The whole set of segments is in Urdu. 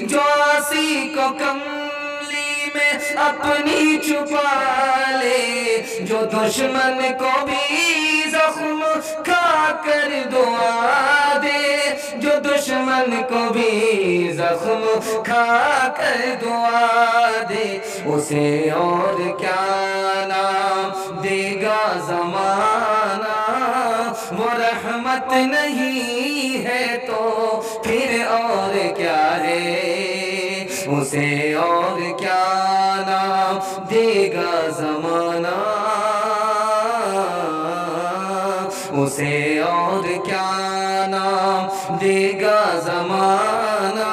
جو آسی کو کملی میں اپنی چھپا لے، جو دشمن کو بھی زخم کھا کر دعا دے، جو دشمن کو بھی زخم کھا کر دعا دے، اسے اور کیا نام دے گا زمانہ، وہ رحمت نہیں ہے تو پھر اور کیا ہے، اسے اور کیا نام دے گا زمانہ، اسے اور کیا نام دے گا زمانہ،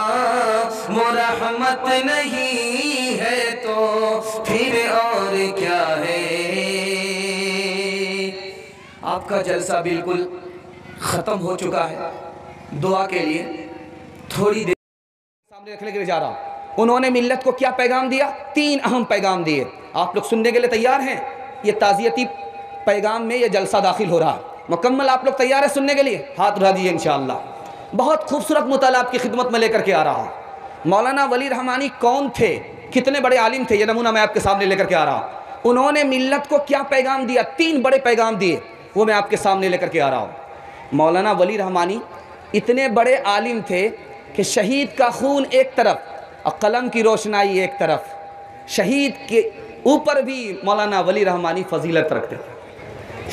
وہ رحمت نہیں ہے تو پھر اور کیا ہے۔ آپ کا جلسہ بالکل ختم ہو چکا ہے، دعا کے لیے تھوڑی دیر سامنے رکھنے کے لیے جا رہا ہوں۔ انہوں نے ملت کو کیا پیغام دیا؟ 3 اہم پیغام دیے۔ آپ لوگ سننے کے لیے تیار ہیں؟ یہ تعزیتی پیغام میں یہ جلسہ داخل ہو رہا ہے، مکمل آپ لوگ تیار ہیں سننے کے لیے؟ ہاتھ اٹھا دیجیے انشاءاللہ۔ بہت خوبصورت مطالعہ آپ کی خدمت میں لے کر کے آ رہا ہوں۔ مولانا ولی رحمانی کون تھے؟ کتنے بڑے عالم تھے؟ یہ نمونہ میں آپ کے سامنے لے کر کے آ رہا ہوں۔ انہوں نے ملت کو کیا پیغام دیا؟ 3 بڑے پیغام دیے، وہ میں آپ کے سامنے لے کر کے آ رہا ہوں۔ مولانا ولی رحمانی اتنے بڑے عالم تھے کہ شہید کا خون ایک طرف اور قلم کی روشنائی ایک طرف، شہید کے اوپر بھی مولانا ولی رحمانی فضیلت رکھتے تھے۔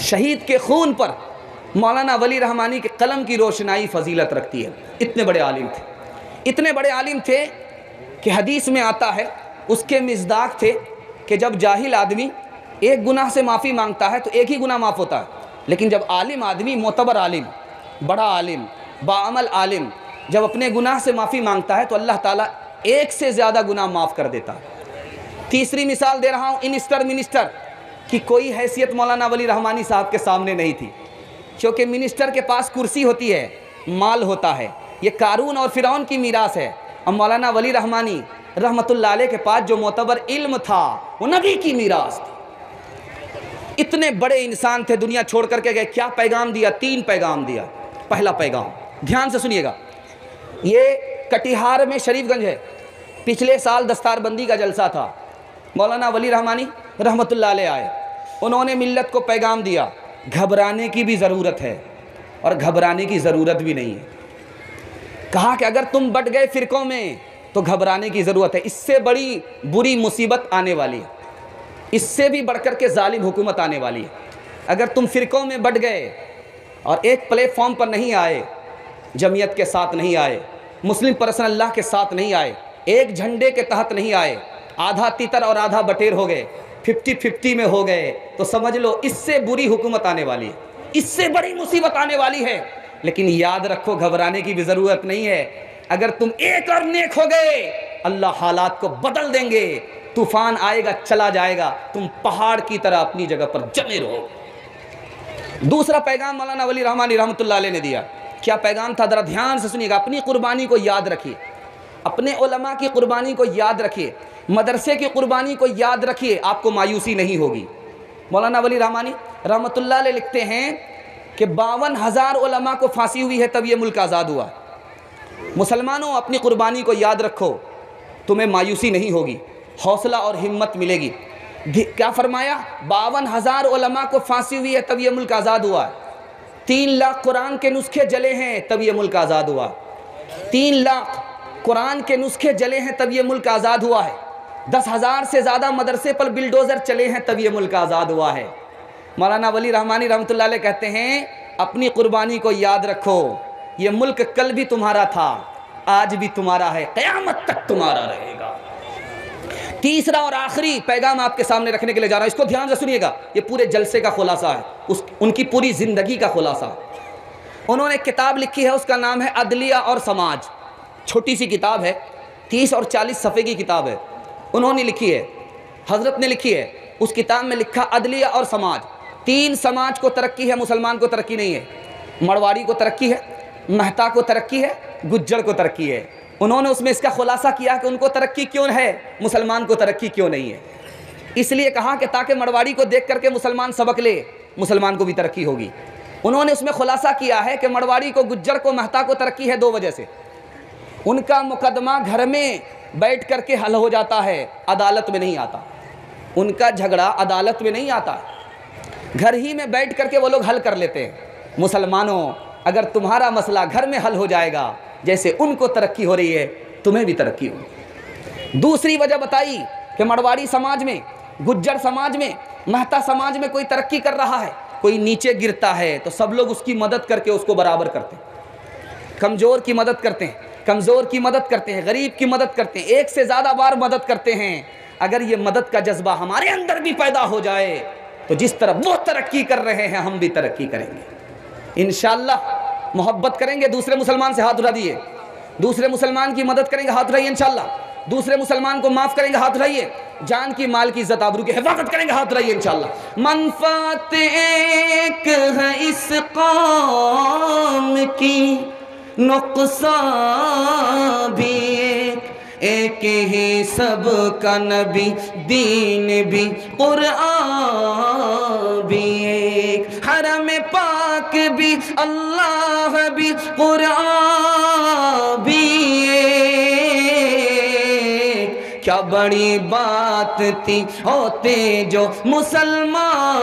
شہید کے خون پر مولانا ولی رحمانی کے قلم کی روشنائی فضیلت رکھتی ہے۔ اتنے بڑے عالم تھے، اتنے بڑے عالم تھے کہ حدیث میں آتا ہے اس کے مصداق تھے کہ جب جاہل آدمی ایک گناہ سے معافی مانگتا ہے تو ایک ہی گناہ معاف ہوتا ہے، لیکن جب عالم آدمی، معتبر عالم، بڑا عالم، باعمل عالم جب اپنے گناہ سے معافی مانگتا ہے تو اللہ تعالیٰ ایک سے زیادہ گناہ معاف کر دیتا ہے۔ تیسری مثال دے رہا ہوں، منسٹر کی کوئی حیثیت مولانا ولی رحمانی صاحب کے سامنے نہیں تھی، کیونکہ منسٹر کے پاس کرسی ہوتی ہے، مال ہوتا ہے، یہ قارون اور فرعون کی میراث ہے، اور مولانا ولی رحمانی رحمت اللہ علیہ کے پاس جو معتبر علم تھا وہ نبی کی میراث تھی۔ اتنے بڑے انسان تھے، دنیا چھوڑ کر کے گئے، کیا پیغام دیا؟ 3 پیغام دیا۔ پہلا پیغام دھیان سے سنیے گا، یہ کٹیہار میں شریف گنج ہے، پچھلے سال دستار بندی کا جلسہ تھا، مولانا ولی رحمانی رحمت اللہ علیہ آئے، انہوں نے ملت کو پیغام دیا، گھبرانے کی بھی ضرورت ہے اور گھبرانے کی ضرورت بھی نہیں ہے۔ کہا کہ اگر تم بٹ گئے فرقوں میں تو گھبرانے کی ضرورت ہے، اس سے بڑی بری مصیبت آنے والی ہے، اس سے بھی بڑھ کر کے ظالم حکومت آنے والی ہے۔ اگر تم فرقوں میں بٹ گئے اور ایک پلیٹ فارم پر نہیں آئے، جمعیت کے ساتھ نہیں آئے، مسلم پرسن اللہ کے ساتھ نہیں آئے، ایک جھنڈے کے تحت نہیں آئے، آدھا تیتر اور آدھا بٹیر ہو گئے، 50-50 میں ہو گئے، تو سمجھ لو اس سے بری حکومت آنے والی ہے، اس سے بڑی مصیبت آنے والی ہے۔ لیکن یاد رکھو گھبرانے کی بھی ضرورت نہیں ہے، اگر تم ایک اور نیک ہو گئے اللہ حالات کو بدل دیں گے، طوفان آئے گا چلا جائے گا، تم پہاڑ کی طرح اپنی جگہ پر جمے رہو۔ دوسرا پیغام مولانا ولی رحمانی رحمت اللہ علیہ نے دیا، کیا پیغام تھا؟ ذرا دھیان سے سنیے گا، اپنی قربانی کو یاد رکھیے، اپنے علماء کی قربانی کو یاد رکھیے، مدرسے کی قربانی کو یاد رکھیے، آپ کو مایوسی نہیں ہوگی۔ مولانا ولی رحمانی رحمت اللہ علیہ لکھتے ہیں کہ 52,000 علماء کو پھانسی ہوئی ہے تب یہ ملک آزاد ہوا۔ مسلمانوں اپنی قربانی کو یاد رکھو، تمہیں مایوسی نہیں ہوگی، حوصلہ اور ہمت ملے گی۔ کیا فرمایا؟ 52,000 علماء کو پھانسی ہوئی ہے تب یہ ملک آزاد ہوا، 3 لاکھ قرآن کے نسخے جلے ہیں تب یہ ملک آزاد ہوا، 3 لاکھ قرآن کے نسخے جلے ہیں تب یہ ملک آزاد ہوا ہے، 10,000 سے زیادہ مدرسے پر بلڈوزر چلے ہیں تب یہ ملک آزاد ہوا ہے۔ مولانا ولی رحمانی رحمت اللہ علیہ کہتے ہیں اپنی قربانی کو یاد رکھو، یہ ملک کل بھی تمہارا تھا، آج بھی تمہارا ہے، قیامت تک تمہارا رہے گا۔ تیسرا اور آخری پیغام آپ کے سامنے رکھنے کے لیے جا رہا ہوں، اس کو دھیان سے سنیے گا، یہ پورے جلسے کا خلاصہ ہے، ان کی پوری زندگی کا خلاصہ۔ انہوں نے کتاب لکھی ہے، اس کا نام ہے عدلیہ اور سماج، چھوٹی سی کتاب ہے، 30 اور 40 صفحے کی کتاب ہے، انہوں نے لکھی ہے، حضرت نے لکھی ہے۔ اس کتاب میں لکھا عدلیہ اور سماج، 3 سماج کو ترقی ہے، مسلمان کو ترقی نہیں ہے، مرواڑی کو ترقی ہے، مہتا کو ترقی ہے، گجر کو ترقی ہے۔ انہوں نے اس میں اس کا خلاصہ کیا کہ ان کو ترقی کیوں ہے، مسلمان کو ترقی کیوں نہیں ہے۔ اس لیے کہا کہ تاکہ مرواڑی کو دیکھ کر کے مسلمان سبق لے، مسلمان کو بھی ترقی ہوگی۔ انہوں نے اس میں خلاصہ کیا ہے کہ مرواڑی کو، گجر کو، مہتا کو ترقی ہے 2 وجہ سے۔ ان کا مقدمہ گھر میں بیٹھ کر کے حل ہو جاتا ہے، عدالت میں نہیں آتا۔ ان کا جھگڑا عدالت میں نہیں آتا، گھر ہی میں بیٹھ کر کے وہ لوگ حل کر لیتے ہیں۔ مسلمانوں، اگر تمہارا مسئلہ گھر میں حل ہو جائے گا، جیسے ان کو ترقی ہو رہی ہے تمہیں بھی ترقی ہوگی۔ دوسری وجہ بتائی کہ مڑواڑی سماج میں، گجر سماج میں، مہتا سماج میں کوئی ترقی کر رہا ہے، کوئی نیچے گرتا ہے تو سب لوگ اس کی مدد کر کے اس کو برابر کرتے ہیں، کمزور کی مدد کرتے ہیں، کمزور کی مدد کرتے ہیں، غریب کی مدد کرتے ہیں، ایک سے زیادہ بار مدد کرتے ہیں۔ اگر یہ مدد کا جذبہ ہمارے اندر بھی پیدا ہو جائے تو جس طرح وہ ترقی کر رہے ہیں ہم بھی ترقی کریں گے انشاءاللہ۔ محبت کریں گے، دوسرے مسلمان سے ہاتھ اٹھا دیے، دوسرے مسلمان کی مدد کریں گے، ہاتھ اٹھائیے انشاءاللہ۔ دوسرے مسلمان کو معاف کریں گے، ہاتھ اٹھائیے۔ جان کی، مال کی، عزت آبرو کی حفاظت کریں گے، ہاتھ اٹھائیے انشاءاللہ۔ منفعت ایک ہے اس قوم کی، نقصان بھی ایک ہی سب کا، نبی دین بھی قرآن بھی ایک، حرم پاک بھی اللہ بھی قرآن بھی ایک۔ کیا بڑی بات تھی ہوتے جو مسلمان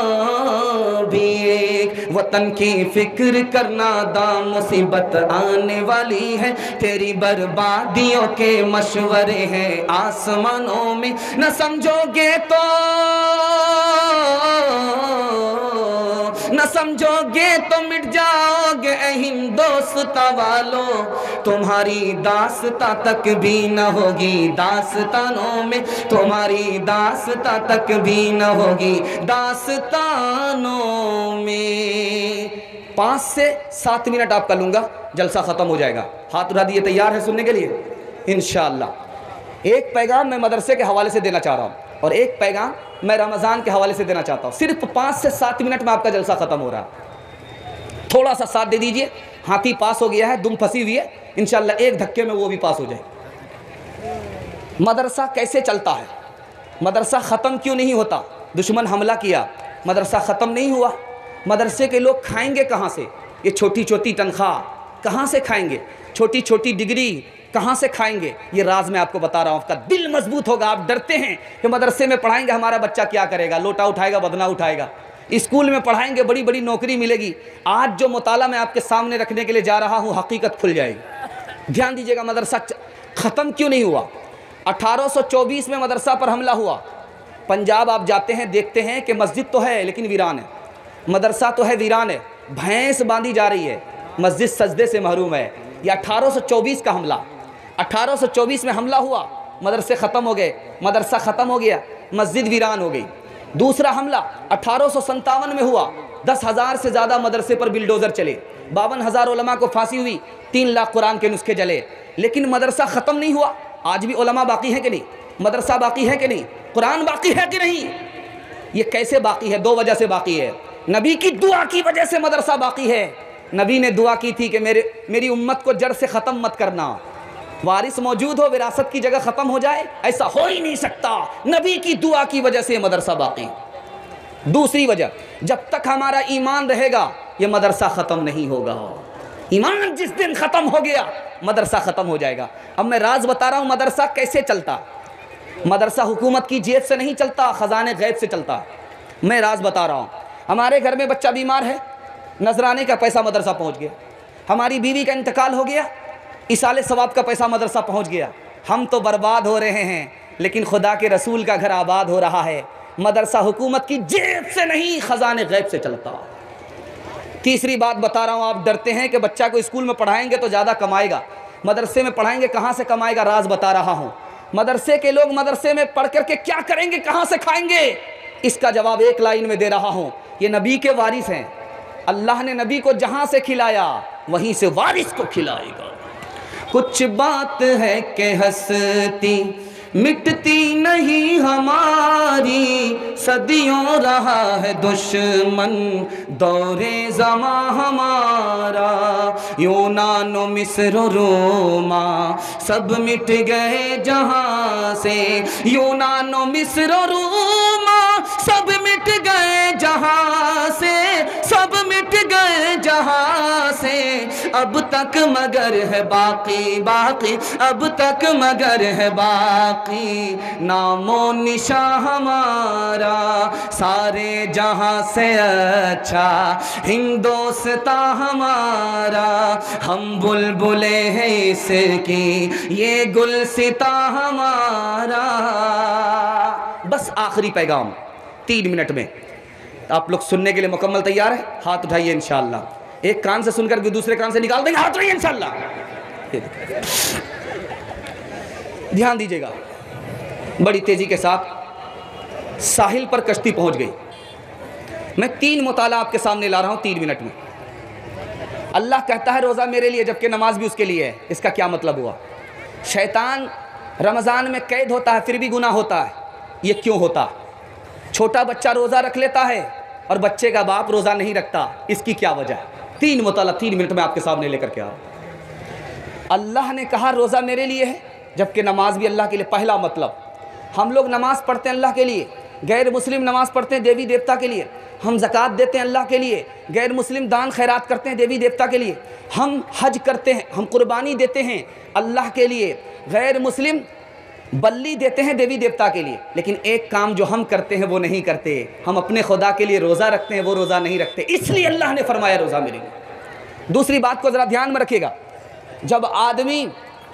بھی ایک۔ وطن کی فکر کرنا دام، مصیبت آنے والی ہے، تیری بربادیوں کے مشورے ہیں آسمانوں میں، نہ سمجھو گے تو نہ سمجھو گے تو مٹ جاؤ گے اے ہندوستاں والو، تمہاری داستاں تک بھی نہ ہوگی داستانوں میں، تمہاری داستاں تک بھی نہ ہوگی داستانوں میں۔ 5 سے 7 منٹ آپ کا لوں گا، جلسہ ختم ہو جائے گا۔ ہاتھ اٹھا دیے، تیار ہے سننے کے لیے انشاءاللہ۔ ایک پیغام میں مدرسے کے حوالے سے دینا چاہ رہا ہوں اور ایک پیغام میں رمضان کے حوالے سے دینا چاہتا ہوں۔ صرف 5 سے 7 منٹ میں آپ کا جلسہ ختم ہو رہا ہے، تھوڑا سا ساتھ دے دیجئے۔ ہاتھی پاس ہو گیا ہے، دم پھنسی ہوئی ہے، انشاءاللہ ایک دھکے میں وہ بھی پاس ہو جائے۔ مدرسہ کیسے چلتا ہے؟ مدرسہ ختم کیوں نہیں ہوتا؟ دشمن حملہ کیا، مدرسہ ختم نہیں ہوا۔ مدرسے کے لوگ کھائیں گے کہاں سے؟ یہ چھوٹی چھوٹی تنخواہ کہاں سے کھائیں گے؟ چھوٹی چھوٹی ڈگری کہاں سے کھائیں گے؟ یہ راز میں آپ کو بتا رہا ہوں۔ آپ کا دل مضبوط ہوگا۔ آپ ڈرتے ہیں کہ مدرسے میں پڑھائیں گے ہمارا بچہ کیا کرے گا، لوٹا اٹھائے گا، بدنہ اٹھائے گا۔ اسکول میں پڑھائیں گے بڑی بڑی نوکری ملے گی۔ آج جو مطالعہ میں آپ کے سامنے رکھنے کے لیے جا رہا ہوں، حقیقت کھل جائے گی۔ دھیان دیجیے گا، مدرسہ ختم کیوں نہیں ہوا؟ 1824 میں مدرسہ پر حملہ ہوا۔ پنجاب آپ جاتے ہیں، دیکھتے ہیں کہ مسجد تو ہے لیکن ویران ہے، مدرسہ تو ہے ویران ہے، بھینس باندھی جا رہی ہے، مسجد سجدے سے محروم ہے۔ یہ 1824 کا حملہ، 1824 میں حملہ ہوا، مدرسے ختم ہو گئے، مدرسہ ختم ہو گیا، مسجد ویران ہو گئی۔ دوسرا حملہ 1857 میں ہوا، 10,000 سے زیادہ مدرسے پر بلڈوزر چلے، 52,000 علماء کو پھانسی ہوئی، 3 لاکھ قرآن کے نسخے جلے۔ لیکن مدرسہ ختم نہیں ہوا۔ آج بھی علماء باقی ہیں کہ نہیں؟ مدرسہ باقی ہے کہ نہیں؟ قرآن باقی ہے کہ نہیں؟ یہ کیسے باقی ہے؟ 2 وجہ سے باقی ہے۔ نبی کی دعا کی وجہ سے مدرسہ باقی ہے۔ نبی نے دعا کی تھی کہ میری امت کو جڑ سے ختم مت کرنا۔ وارث موجود ہو، وراثت کی جگہ ختم ہو جائے، ایسا ہو ہی نہیں سکتا۔ نبی کی دعا کی وجہ سے مدرسہ باقی۔ دوسری وجہ، جب تک ہمارا ایمان رہے گا یہ مدرسہ ختم نہیں ہوگا۔ ایمان جس دن ختم ہو گیا مدرسہ ختم ہو جائے گا۔ اب میں راز بتا رہا ہوں مدرسہ کیسے چلتا۔ مدرسہ حکومت کی جیب سے نہیں چلتا، خزانے غیب سے چلتا۔ میں راز بتا رہا ہوں۔ ہمارے گھر میں بچہ بیمار ہے، نذرانے کا پیسہ مدرسہ پہنچ گیا۔ ہماری بیوی کا انتقال ہو گیا، ایصال ثواب کا پیسہ مدرسہ پہنچ گیا۔ ہم تو برباد ہو رہے ہیں لیکن خدا کے رسول کا گھر آباد ہو رہا ہے۔ مدرسہ حکومت کی جیب سے نہیں، خزانے غیب سے چلتا۔ تیسری بات بتا رہا ہوں، آپ ڈرتے ہیں کہ بچہ کو اسکول میں پڑھائیں گے تو زیادہ کمائے گا، مدرسے میں پڑھائیں گے کہاں سے کمائے گا؟ راز بتا رہا ہوں۔ مدرسے کے لوگ مدرسے میں پڑھ کر کے کیا کریں گے، کہاں سے کھائیں گے؟ اس کا جواب ایک لائن میں دے رہا ہوں۔ یہ نبی کے وارث ہیں، اللہ نے نبی کو جہاں سے کھلایا وہیں سے وارث کو کھلائے گا۔ کچھ بات ہے کہ ہستی مٹتی نہیں ہماری، صدیوں رہا ہے دشمن دور زماں ہمارا۔ یونان و مصر و روما سب مٹ گئے جہاں سے، یونان و مصر و روما سب مٹ گئے جہاں سے، سب مٹ گئے جہاں سے اب تک مگر ہے باقی باقی، اب تک مگر ہے باقی نام و نشاں ہمارا سارے جہاں سے اچھا ہندوستاں ہمارا، ہم بلبلے ہیں اس کی یہ گلستاں ہمارا۔ بس آخری پیغام 3 منٹ میں، آپ لوگ سننے کے لیے مکمل تیار ہیں؟ ہاتھ اٹھائیے انشاءاللہ، ایک کان سے سن کر دوسرے کان سے نکال دیں گے، ہاتھ اٹھائیے انشاءاللہ۔ دھیان دیجیے گا، بڑی تیزی کے ساتھ ساحل پر کشتی پہنچ گئی۔ میں 3 مطالعہ آپ کے سامنے لا رہا ہوں 3 منٹ میں۔ اللہ کہتا ہے روزہ میرے لیے جبکہ نماز بھی اس کے لیے ہے۔ اس کا کیا مطلب ہوا؟ شیطان رمضان میں قید ہوتا ہے پھر بھی گناہ ہوتا ہے، یہ کیوں ہوتا؟ چھوٹا بچہ روزہ رکھ لیتا ہے اور بچے کا باپ روزہ نہیں رکھتا، اس کی کیا وجہ ہے؟ 3 مطالعہ 3 منٹ میں آپ کے سامنے لے کر کے آؤ۔ اللہ نے کہا روزہ میرے لیے ہے جبکہ نماز بھی اللہ کے لیے۔ پہلا مطلب، ہم لوگ نماز پڑھتے ہیں اللہ کے لیے، غیر مسلم نماز پڑھتے ہیں دیوی دیوتا کے لیے، ہم زکوٰۃ دیتے ہیں اللہ کے لیے، غیر مسلم دان خیرات کرتے ہیں دیوی دیوتا کے لیے، ہم حج کرتے ہیں، ہم قربانی دیتے ہیں اللہ کے لیے، غیر مسلم بلی دیتے ہیں دیوی دیوتا کے لیے، لیکن ایک کام جو ہم کرتے ہیں وہ نہیں کرتے، ہم اپنے خدا کے لیے روزہ رکھتے ہیں، وہ روزہ نہیں رکھتے، اس لیے اللہ نے فرمایا روزہ میرے لیے۔ دوسری بات کو ذرا دھیان میں رکھیے گا، جب آدمی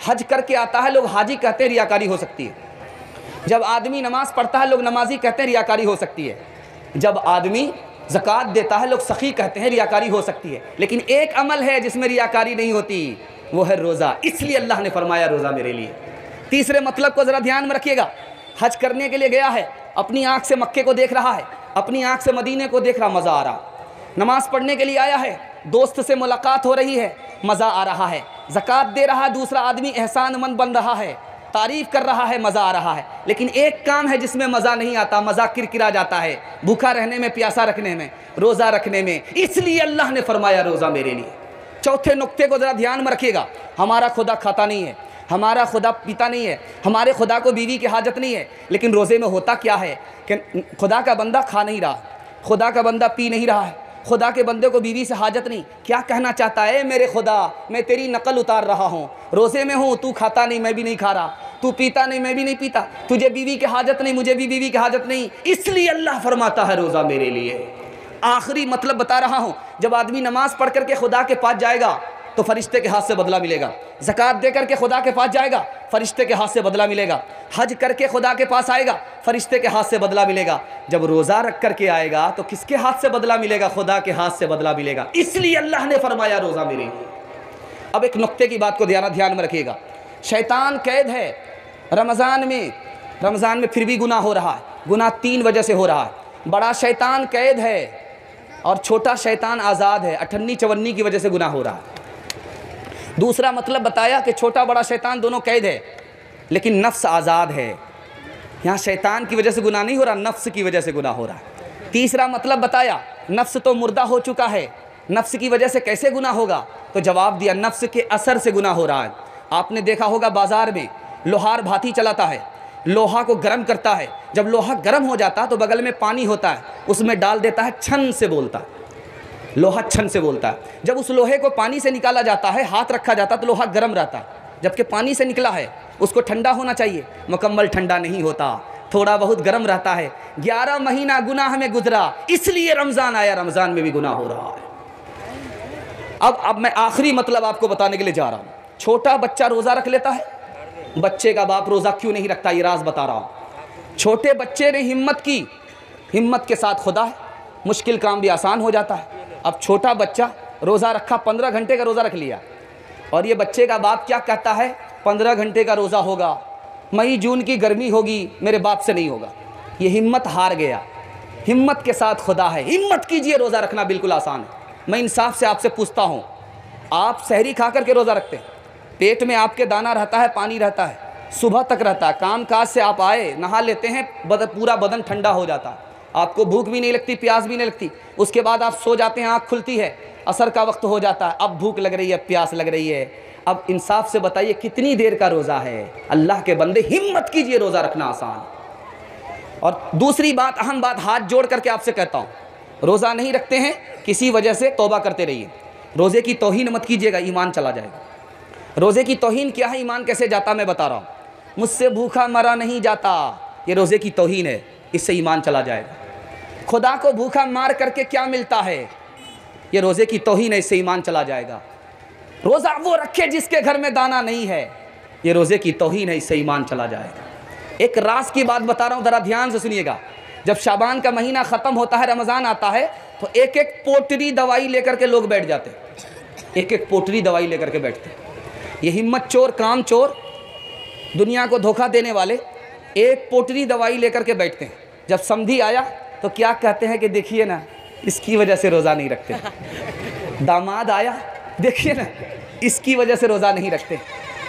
حج کر کے آتا ہے لوگ حاجی کہتے ہیں ریاکاری ہو سکتی ہے، جب آدمی نماز پڑھتا ہے لوگ نمازی کہتے ہیں ریاکاری ہو سکتی ہے، جب آدمی زکوٰۃ دیتا ہے لوگ سخی کہتے ہیں ریاکاری ہو سکتی ہے، لیکن ایک عمل ہے جس میں ریاکاری نہیں ہوتی، وہ ہے روزہ، اس لیے اللہ نے فرمایا روزہ میرے لیے۔ تیسرے مطلب کو ذرا دھیان میں رکھیے گا، حج کرنے کے لیے گیا ہے، اپنی آنکھ سے مکے کو دیکھ رہا ہے، اپنی آنکھ سے مدینے کو دیکھ رہا، مزہ آ رہا، نماز پڑھنے کے لیے آیا ہے، دوست سے ملاقات ہو رہی ہے، مزہ آ رہا ہے، زکوٰۃ دے رہا ہے، دوسرا آدمی احسان مند بن رہا ہے، تعریف کر رہا ہے، مزہ آ رہا ہے، لیکن ایک کام ہے جس میں مزہ نہیں آتا، مزہ کرکرا جاتا ہے، بھوکا رہنے میں، پیاسا رکھنے میں، روزہ رکھنے میں، اس لیے اللہ نے فرمایا روزہ میرے لیے۔ چوتھے نقطے کو ذرا دھیان میں رکھیے گا، ہمارا خدا کھاتا نہیں ہے، ہمارا خدا پیتا نہیں ہے، ہمارے خدا کو بیوی کی حاجت نہیں ہے، لیکن روزے میں ہوتا کیا ہے کہ خدا کا بندہ کھا نہیں رہا، خدا کا بندہ پی نہیں رہا ہے، خدا کے بندے کو بیوی سے حاجت نہیں، کیا کہنا چاہتا ہے؟ میرے خدا میں تیری نقل اتار رہا ہوں، روزے میں ہوں، تو کھاتا نہیں میں بھی نہیں کھا رہا، تو پیتا نہیں میں بھی نہیں پیتا، تجھے بیوی کی حاجت نہیں مجھے بھی بیوی کی حاجت نہیں، اس لیے اللہ فرماتا ہے روزہ میرے لیے۔ آخری مطلب بتا رہا ہوں، جب آدمی نماز پڑھ کر کے خدا کے پاس جائے گا تو فرشتے کے ہاتھ سے بدلہ ملے گا، زکوٰۃ دے کر کے خدا کے پاس جائے گا فرشتے کے ہاتھ سے بدلہ ملے گا، حج کر کے خدا کے پاس آئے گا فرشتے کے ہاتھ سے بدلہ ملے گا، جب روزہ رکھ کر کے آئے گا تو کس کے ہاتھ سے بدلہ ملے گا؟ خدا کے ہاتھ سے بدلہ ملے گا، اس لیے اللہ نے فرمایا روزہ میرے لیے۔ اب ایک نقطے کی بات کو دھیان میں رکھیے گا، شیطان قید ہے رمضان میں پھر بھی گناہ ہو رہا ہے، گناہ 3 وجہ سے ہو رہا ہے، بڑا شیطان قید ہے اور چھوٹا شیطان آزاد ہے، 58 54 کی وجہ سے گناہ ہو رہا ہے۔ دوسرا مطلب بتایا کہ چھوٹا بڑا شیطان دونوں قید ہے لیکن نفس آزاد ہے، یہاں شیطان کی وجہ سے گناہ نہیں ہو رہا، نفس کی وجہ سے گناہ ہو رہا ہے۔ تیسرا مطلب بتایا نفس تو مردہ ہو چکا ہے، نفس کی وجہ سے کیسے گناہ ہوگا؟ تو جواب دیا نفس کے اثر سے گناہ ہو رہا ہے۔ آپ نے دیکھا ہوگا بازار میں لوہار بھاتی چلاتا ہے، لوہا کو گرم کرتا ہے، جب لوہا گرم ہو جاتا تو بغل میں پانی ہوتا ہے، اس میں ڈال دیتا ہے، چھن سے بولتا ہے، لوہا چھن سے بولتا ہے، جب اس لوہے کو پانی سے نکالا جاتا ہے ہاتھ رکھا جاتا ہے تو لوہا گرم رہتا ہے، جبکہ پانی سے نکلا ہے اس کو ٹھنڈا ہونا چاہیے، مکمل ٹھنڈا نہیں ہوتا، تھوڑا بہت گرم رہتا ہے۔ 11 مہینہ گناہ میں گزرا، اس لیے رمضان آیا، رمضان میں بھی گناہ ہو رہا ہے۔ اب میں آخری مطلب آپ کو بتانے کے لیے جا رہا ہوں، چھوٹا بچہ روزہ رکھ لیتا ہے، بچے کا باپ روزہ کیوں نہیں رکھتا؟ یہ راز بتا رہا ہوں۔ چھوٹے بچے نے ہمت کی، ہمت کے ساتھ خدا ہے، مشکل کام بھی آسان ہو جاتا ہے۔ اب چھوٹا بچہ روزہ رکھا، 15 گھنٹے کا روزہ رکھ لیا، اور یہ بچے کا باپ کیا کہتا ہے؟ 15 گھنٹے کا روزہ ہوگا، مئی جون کی گرمی ہوگی، میرے باپ سے نہیں ہوگا۔ یہ ہمت ہار گیا، ہمت کے ساتھ خدا ہے، ہمت کیجئے، روزہ رکھنا بالکل آسان ہے۔ میں انصاف سے آپ سے پوچھتا ہوں، آپ سحری کھا کر کے روزہ رکھتے ہیں، پیٹ میں آپ کے دانہ رہتا ہے، پانی رہتا ہے، صبح تک رہتا ہے، کام کاج سے آپ آئے نہا لیتے ہیں، پورا بدن ٹھنڈا ہو جاتا ہے، آپ کو بھوک بھی نہیں لگتی، پیاس بھی نہیں لگتی، اس کے بعد آپ سو جاتے ہیں، آنکھ کھلتی ہے، عصر کا وقت ہو جاتا ہے، اب بھوک لگ رہی ہے، پیاس لگ رہی ہے، اب انصاف سے بتائیے کتنی دیر کا روزہ ہے؟ اللہ کے بندے ہمت کیجئے، روزہ رکھنا آسان۔ اور دوسری بات، اہم بات، ہاتھ جوڑ کر کے آپ سے کہتا ہوں، روزہ نہیں رکھتے ہیں کسی وجہ سے توبہ کرتے رہیے. روزے کی توہین مت کیجیے گا, ایمان چلا جائے گا. روزے کی توہین کیا ہے, ایمان کیسے جاتا میں بتا رہا ہوں. مجھ سے بھوکا مرا نہیں جاتا, یہ روزے کی توہین ہے, اس سے ایمان چلا جائے گا. خدا کو بھوکا مار کر کے کیا ملتا ہے, یہ روزے کی توہین ہے, اس سے ایمان چلا جائے گا. روزہ وہ رکھے جس کے گھر میں دانا نہیں ہے, یہ روزے کی توہین ہے, اس سے ایمان چلا جائے گا. ایک راز کی بات بتا رہا ہوں, ذرا دھیان سے سنیے گا. جب شعبان کا مہینہ ختم ہوتا ہے, رمضان آتا ہے, تو ایک ایک پوٹری دوائی لے کر کے لوگ بیٹھ جاتے ہیں. ایک ایک پوٹری دوائی لے کر کے بیٹھتے ہیں. یہ ہمت چور, کام چور, دنیا کو دھوکہ دینے والے ایک پوٹری دوائی لے کر کے بیٹھتے ہیں. جب سمدھی آیا تو کیا کہتے ہیں کہ دیکھیے نا, اس کی وجہ سے روزہ نہیں رکھتے. داماد آیا, دیکھیے نا, اس کی وجہ سے روزہ نہیں رکھتے.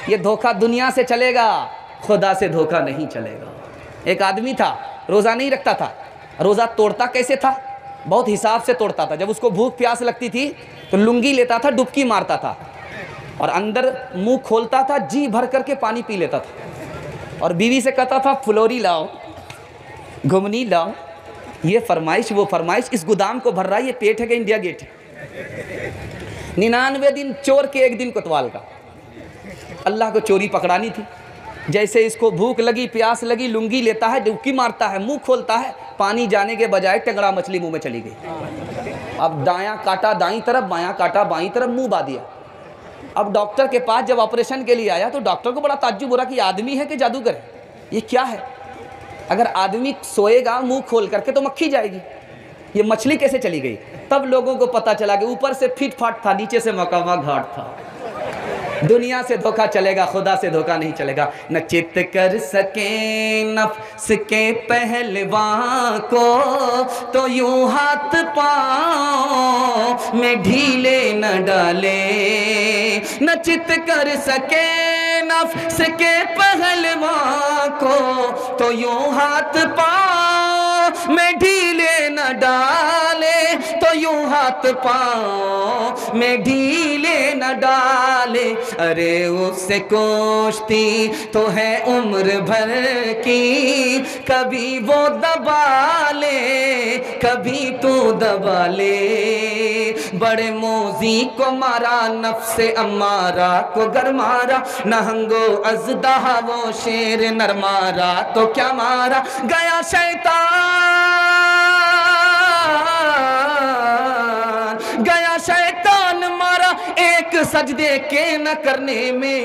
یہ دھوکہ دنیا سے چلے گا, خدا سے دھوکہ نہیں چلے گا. ایک آدمی تھا, روزہ نہیں رکھتا تھا. روزہ توڑتا کیسے تھا, بہت حساب سے توڑتا تھا. جب اس کو بھوک پیاس لگتی تھی تو لنگی لیتا تھا, ڈبکی مارتا تھا, اور اندر منہ کھولتا تھا, جی بھر کر کے پانی پی لیتا تھا, اور بیوی سے کہتا تھا فلوری لاؤ, گھمنی لاؤ, یہ فرمائش وہ فرمائش, اس گودام کو بھر رہا ہے, یہ پیٹ ہے کہ انڈیا گیٹ ہے. 99 دن چور کے 1 دن کوتوال کا. اللہ کو چوری پکڑانی تھی. جیسے اس کو بھوک لگی, پیاس لگی, لنگی لیتا ہے, ڈبکی مارتا ہے, منہ کھولتا ہے, پانی جانے کے بجائے ٹنگڑا مچھلی منہ میں چلی گئی. اب دایاں کاٹا دائیں طرف, بایاں کاٹا بائیں طرف, منہ با دیا. اب ڈاکٹر کے پاس جب آپریشن کے لیے آیا تو ڈاکٹر کو بڑا تعجب ہو رہا کہ یہ آدمی ہے کہ جادوگر ہے, یہ کیا ہے. اگر آدمی سوئے گا منہ کھول کر کے تو مکھی جائے گی, یہ مچھلی کیسے چلی گئی. تب لوگوں کو پتا چلا کہ اوپر سے پھٹ پھاٹ تھا, نیچے سے مقامہ گھاٹ تھا. دنیا سے دھوکہ چلے گا, خدا سے دھوکہ نہیں چلے گا. نہ چت کر سکے نفس کے پہلوان کو, تو یوں ہاتھ پاؤں میں ڈھیلے نہ ڈالے. نہ چت کر سکے نفس کے پہلوان کو, تو یوں ہاتھ پاؤں میں ڈھیلے نہ ڈالے. تو یوں ہاتھ پاؤں میں ڈھیلے نہ ڈالے. ارے اس سے کوشتی تو ہے عمر بھر کی, کبھی وہ دبا لے, کبھی تو دبا لے. بڑے موزی کو مارا, نفس امارہ کو گر مارا, نہنگو ازدہا وہ شیر نر مارا تو کیا مارا. گیا شیطان مارا ایک سجدے کے نہ کرنے میں.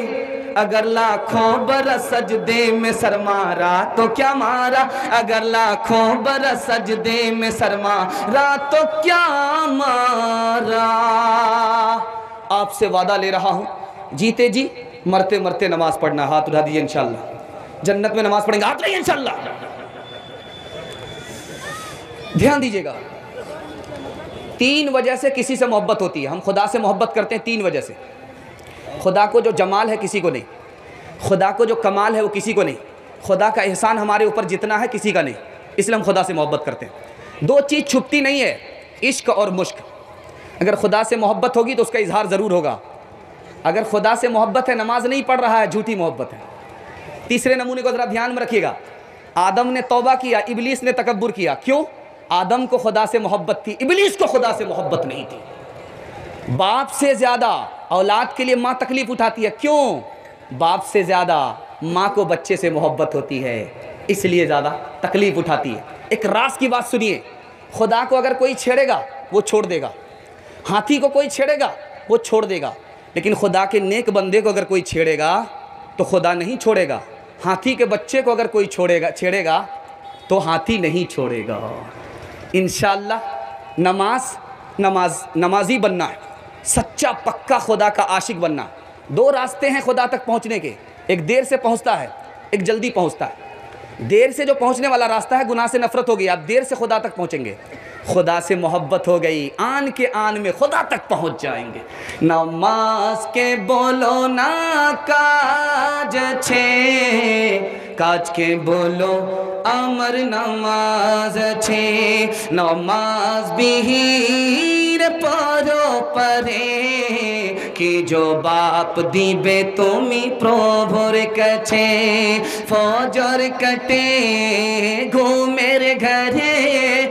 اگر لاکھوں برس سجدے میں سر مارا تو کیا مارا. اگر لاکھوں برس سجدے میں سر مارا تو کیا مارا. آپ سے وعدہ لے رہا ہوں, جیتے جی مرتے مرتے نماز پڑھنا. ہاتھ اٹھا دیجئے, انشاءاللہ جنت میں نماز پڑھیں گے. ہاتھ اٹھائیے انشاءاللہ. دھیان دیجئے گا, 3 وجہ سے کسی سے محبت ہوتی ہے. ہم خدا سے محبت کرتے ہیں 3 وجہ سے. خدا کو جو جمال ہے کسی کو نہیں, خدا کو جو کمال ہے وہ کسی کو نہیں, خدا کا احسان ہمارے اوپر جتنا ہے کسی کا نہیں, اس لیے ہم خدا سے محبت کرتے ہیں. 2 چیز چھپتی نہیں ہے, عشق اور مشق. اگر خدا سے محبت ہوگی تو اس کا اظہار ضرور ہوگا. اگر خدا سے محبت ہے, نماز نہیں پڑھ رہا ہے, جھوٹی محبت ہے. تیسرے نمونے کو ذرا دھیان میں رکھیے گا. آدم نے توبہ کیا, ابلیس نے تکبر کیا. کیوں؟ آدم کو خدا سے محبت تھی, ابلیس کو خدا سے محبت نہیں تھی. باپ سے زیادہ اولاد کے لیے ماں تکلیف اٹھاتی ہے. کیوں؟ باپ سے زیادہ ماں کو بچے سے محبت ہوتی ہے, اس لیے زیادہ تکلیف اٹھاتی ہے. ایک راز کی بات سنیے, خدا کو اگر کوئی چھیڑے گا وہ چھوڑ دے گا, ہاتھی کو کوئی چھیڑے گا وہ چھوڑ دے گا, لیکن خدا کے نیک بندے کو اگر کوئی چھیڑے گا تو خدا نہیں چھوڑے گا. ہاتھی کے بچے کو اگر کوئی چھیڑے گا تو ہاتھی نہیں چھوڑے گا. انشاءاللہ نمازی بننا ہے, سچا پکا خدا کا عاشق بننا. 2 راستے ہیں خدا تک پہنچنے کے, ایک دیر سے پہنچتا ہے, ایک جلدی پہنچتا ہے. دیر سے جو پہنچنے والا راستہ ہے, گناہ سے نفرت ہو گئی, آپ دیر سے خدا تک پہنچیں گے. خدا سے محبت ہو گئی, آن کے آن میں خدا تک پہنچ جائیں گے. نماز کے بولو نا کاج چھے, کاج کے بولو امر نماز چھے. نماز بہیر پارو پرے, کہ جو باپ دیبے تمی پروبھر کچھے. فوجر کٹے گو میرے گھرے,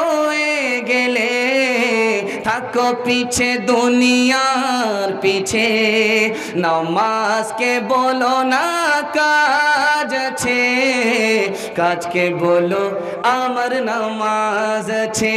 হয়ে গেলে থাকো পিছে দুনিয়ার পিছে নামাজকে বলো না কাজ আছে কাজকে বলো আমার নামাজ আছে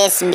SB